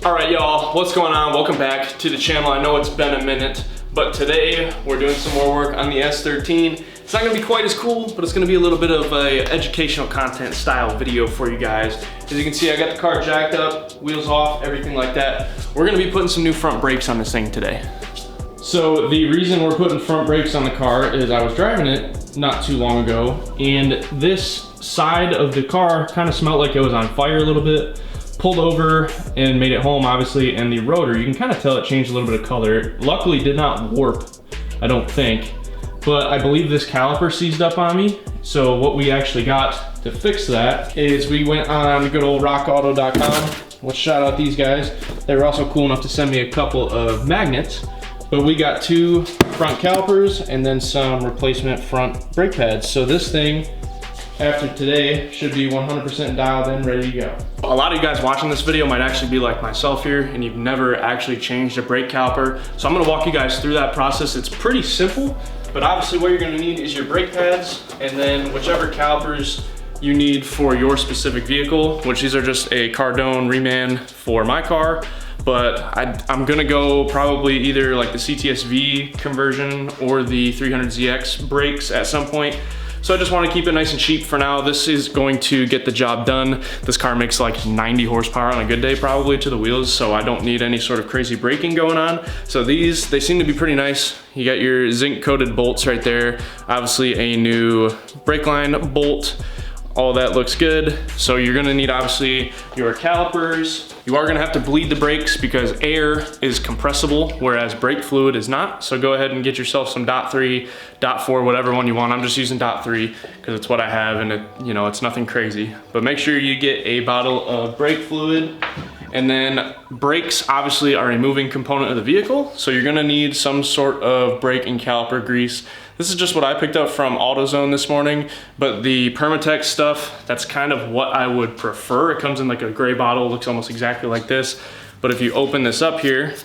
Alright y'all, what's going on? Welcome back to the channel. I know it's been a minute, but today we're doing some more work on the S13. It's not going to be quite as cool, but it's going to be a little bit of a educational content style video for you guys. As you can see, I got the car jacked up, wheels off, everything like that. We're going to be putting some new front brakes on this thing today. So the reason we're putting front brakes on the car is I was driving it not too long ago, and this side of the car kind of smelled like it was on fire a little bit. Pulled over and made it home, obviously, and the rotor, you can kind of tell it changed a little bit of color. It luckily did not warp, I don't think, but I believe this caliper seized up on me. So what we actually got to fix that is we went on good old rockauto.com. Let's shout out these guys. They were also cool enough to send me a couple of magnets, but we got 2 front calipers and then some replacement front brake pads. So this thing, after today, should be 100% dialed in, ready to go. A lot of you guys watching this video might actually be like myself here and you've never actually changed a brake caliper. So I'm gonna walk you guys through that process. It's pretty simple, but obviously what you're gonna need is your brake pads and then whichever calipers you need for your specific vehicle, which these are just a Cardone reman for my car. But I'm gonna go probably either like the CTS-V conversion or the 300ZX brakes at some point. So I just want to keep it nice and cheap for now. This is going to get the job done. This car makes like 90 horsepower on a good day probably to the wheels, so I don't need any sort of crazy braking going on. So these, they seem to be pretty nice. You got your zinc coated bolts right there. Obviously a new brake line bolt. All that looks good. So you're gonna need obviously your calipers. You are gonna have to bleed the brakes because air is compressible, whereas brake fluid is not. So go ahead and get yourself some .3, .4, whatever one you want. I'm just using .3 because it's what I have and it, you know, it's nothing crazy. But make sure you get a bottle of brake fluid. And then brakes obviously are a moving component of the vehicle. So you're gonna need some sort of brake and caliper grease. This is just what I picked up from AutoZone this morning, but the Permatex stuff, that's kind of what I would prefer. It comes in like a gray bottle, looks almost exactly like this. But if you open this up here,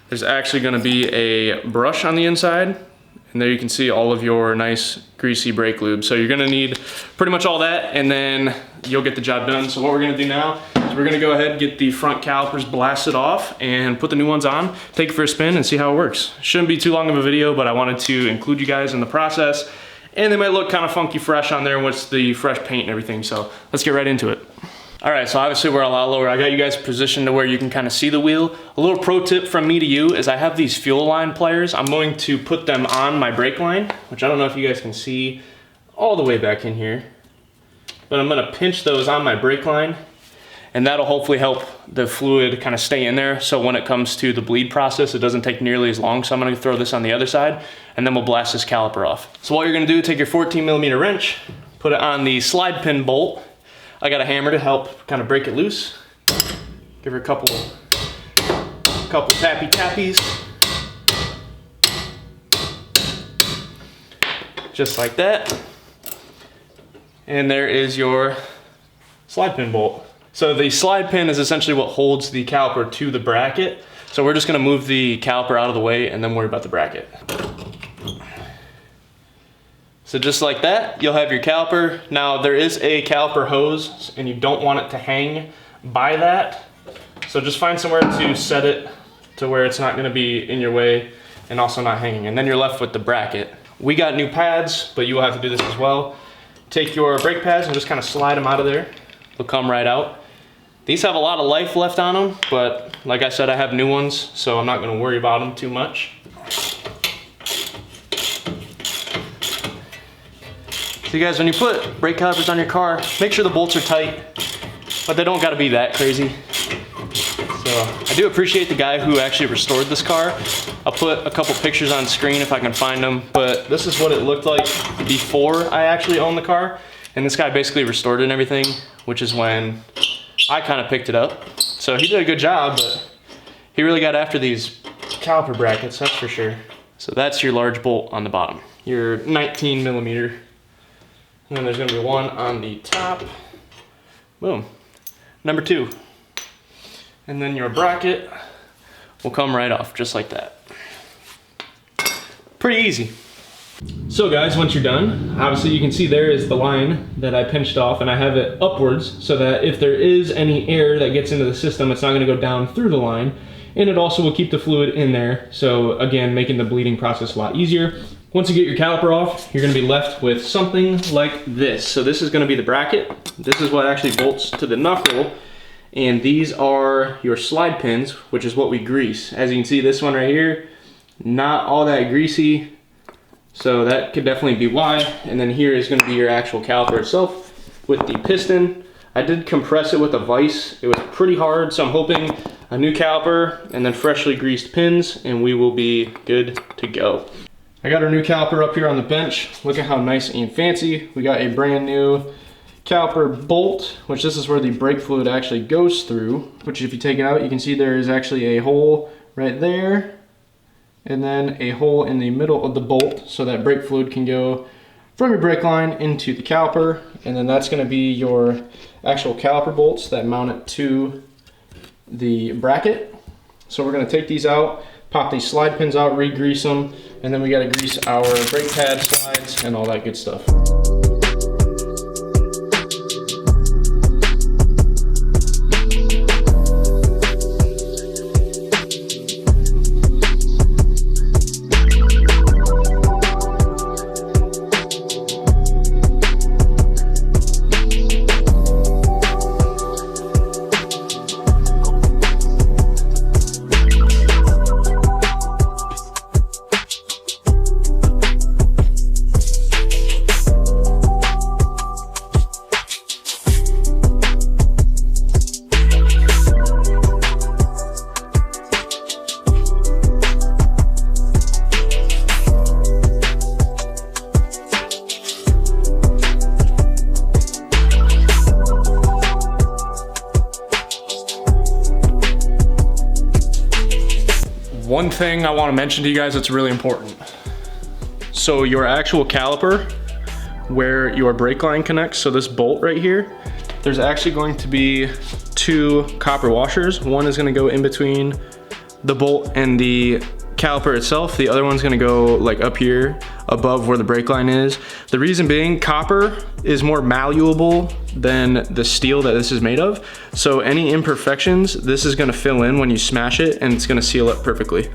there's actually gonna be a brush on the inside. And there you can see all of your nice greasy brake lube. So you're gonna need pretty much all that and then you'll get the job done. So what we're gonna do now is we're gonna go ahead and get the front calipers blasted off and put the new ones on, take it for a spin and see how it works. Shouldn't be too long of a video, but I wanted to include you guys in the process. And they might look kind of funky fresh on there with the fresh paint and everything. So let's get right into it. All right, so obviously we're a lot lower. I got you guys positioned to where you can kind of see the wheel. A little pro tip from me to you is I have these fuel line pliers. I'm going to put them on my brake line, which I don't know if you guys can see all the way back in here, but I'm gonna pinch those on my brake line and that'll hopefully help the fluid kind of stay in there. So when it comes to the bleed process, it doesn't take nearly as long. So I'm gonna throw this on the other side and then we'll blast this caliper off. So what you're gonna do, take your 14mm wrench, put it on the slide pin bolt. I got a hammer to help kind of break it loose. Give her a couple tappy tappies. Just like that. And there is your slide pin bolt. So the slide pin is essentially what holds the caliper to the bracket. So we're just gonna move the caliper out of the way and then worry about the bracket. So just like that, you'll have your caliper. Now there is a caliper hose and you don't want it to hang by that. So just find somewhere to set it to where it's not gonna be in your way and also not hanging. And then you're left with the bracket. We got new pads, but you will have to do this as well. Take your brake pads and just kind of slide them out of there. They'll come right out. These have a lot of life left on them, but like I said, I have new ones, so I'm not gonna worry about them too much. So you guys, when you put brake calipers on your car, make sure the bolts are tight, but they don't gotta be that crazy. So I do appreciate the guy who actually restored this car. I'll put a couple pictures on screen if I can find them, but this is what it looked like before I actually owned the car. And this guy basically restored it and everything, which is when I kind of picked it up. So he did a good job, but he really got after these caliper brackets, that's for sure. So that's your large bolt on the bottom, your 19mm. And then there's gonna be one on the top. Boom. Number 2. And then your bracket will come right off, just like that. Pretty easy. So guys, once you're done, obviously you can see there is the line that I pinched off, and I have it upwards so that if there is any air that gets into the system, it's not gonna go down through the line. And it also will keep the fluid in there. So again, making the bleeding process a lot easier. Once you get your caliper off, you're gonna be left with something like this. So this is gonna be the bracket. This is what actually bolts to the knuckle. And these are your slide pins, which is what we grease. As you can see, this one right here, not all that greasy. So that could definitely be why. And then here is gonna be your actual caliper itself with the piston. I did compress it with a vise. It was pretty hard, so I'm hoping a new caliper and then freshly greased pins, and we will be good to go. I got our new caliper up here on the bench. Look at how nice and fancy. We got a brand new caliper bolt, which this is where the brake fluid actually goes through, which if you take it out, you can see there is actually a hole right there, and then a hole in the middle of the bolt so that brake fluid can go from your brake line into the caliper. And then that's gonna be your actual caliper bolts that mount it to the bracket. So we're gonna take these out, pop these slide pins out, re-grease them, and then we gotta grease our brake pad slides and all that good stuff. One thing I want to mention to you guys that's really important. So your actual caliper, where your brake line connects, so this bolt right here, there's actually going to be two copper washers. One is going to go in between the bolt and the caliper itself. The other one's gonna go like up here above where the brake line is. The reason being, copper is more malleable than the steel that this is made of. So any imperfections, this is gonna fill in when you smash it, and it's gonna seal it perfectly.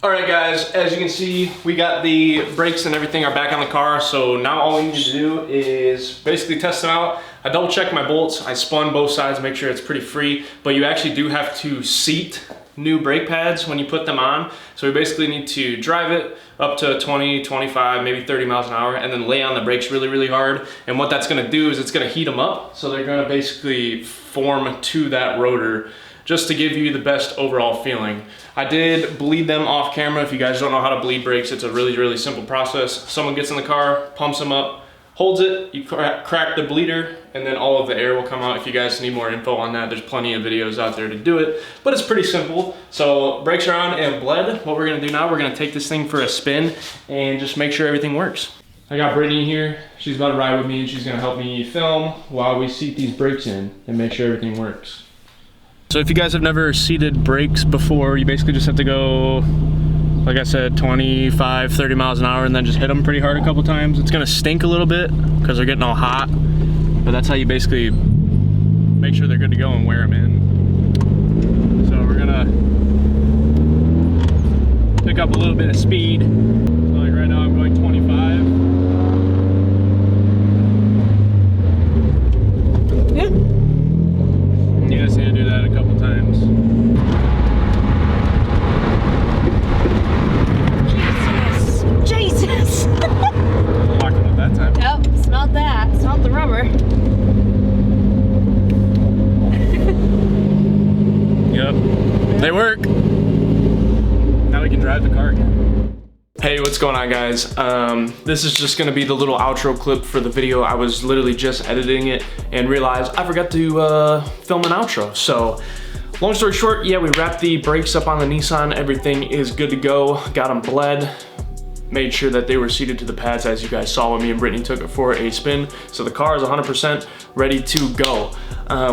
All right guys, as you can see, we got the brakes and everything are back on the car, so now all we need to do is basically test them out. I double checked my bolts, I spun both sides to make sure it's pretty free, but you actually do have to seat new brake pads when you put them on. So we basically need to drive it up to 20, 25, maybe 30 miles an hour, and then lay on the brakes really, really hard. And what that's gonna do is it's gonna heat them up, so they're gonna basically form to that rotor, just to give you the best overall feeling. I did bleed them off camera. If you guys don't know how to bleed brakes, it's a really, really simple process. Someone gets in the car, pumps them up, holds it, you crack the bleeder, and then all of the air will come out. If you guys need more info on that, there's plenty of videos out there to do it, but it's pretty simple. So brakes are on and bled. What we're gonna do now, we're gonna take this thing for a spin and just make sure everything works. I got Brittany here. She's about to ride with me, and she's gonna help me film while we seat these brakes in and make sure everything works. So if you guys have never seated brakes before, you basically just have to go, like I said, 25, 30 miles an hour, and then just hit them pretty hard a couple times. It's gonna stink a little bit because they're getting all hot, but that's how you basically make sure they're good to go and wear them in. So we're gonna pick up a little bit of speed. So like right now I'm going 25. You guys need to do that a couple times. Jesus! Locked them up that time. Yep, smelled that. Smelled the rubber. Yep, they work. Now we can drive the car again. Hey, what's going on guys? This is just gonna be the little outro clip for the video. I was literally just editing it and realized I forgot to film an outro. So, long story short, yeah, we wrapped the brakes up on the Nissan. Everything is good to go. Got them bled. made sure that they were seated to the pads as you guys saw when me and Brittany took it for a spin. So the car is 100% ready to go.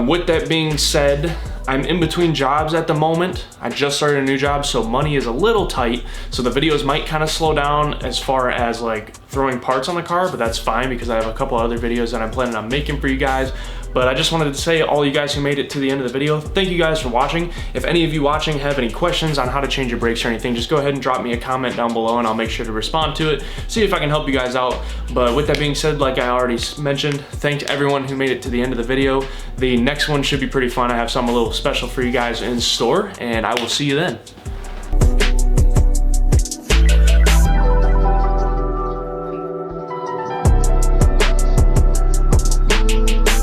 With that being said, I'm in between jobs at the moment. I just started a new job, so money is a little tight. So the videos might kind of slow down as far as like throwing parts on the car, but that's fine because I have a couple other videos that I'm planning on making for you guys. But I just wanted to say, all you guys who made it to the end of the video, thank you guys for watching. If any of you watching have any questions on how to change your brakes or anything, just go ahead and drop me a comment down below and I'll make sure to respond to it, see if I can help you guys out. But with that being said, like I already mentioned, thank everyone who made it to the end of the video. The next one should be pretty fun. I have something a little special for you guys in store, and I will see you then.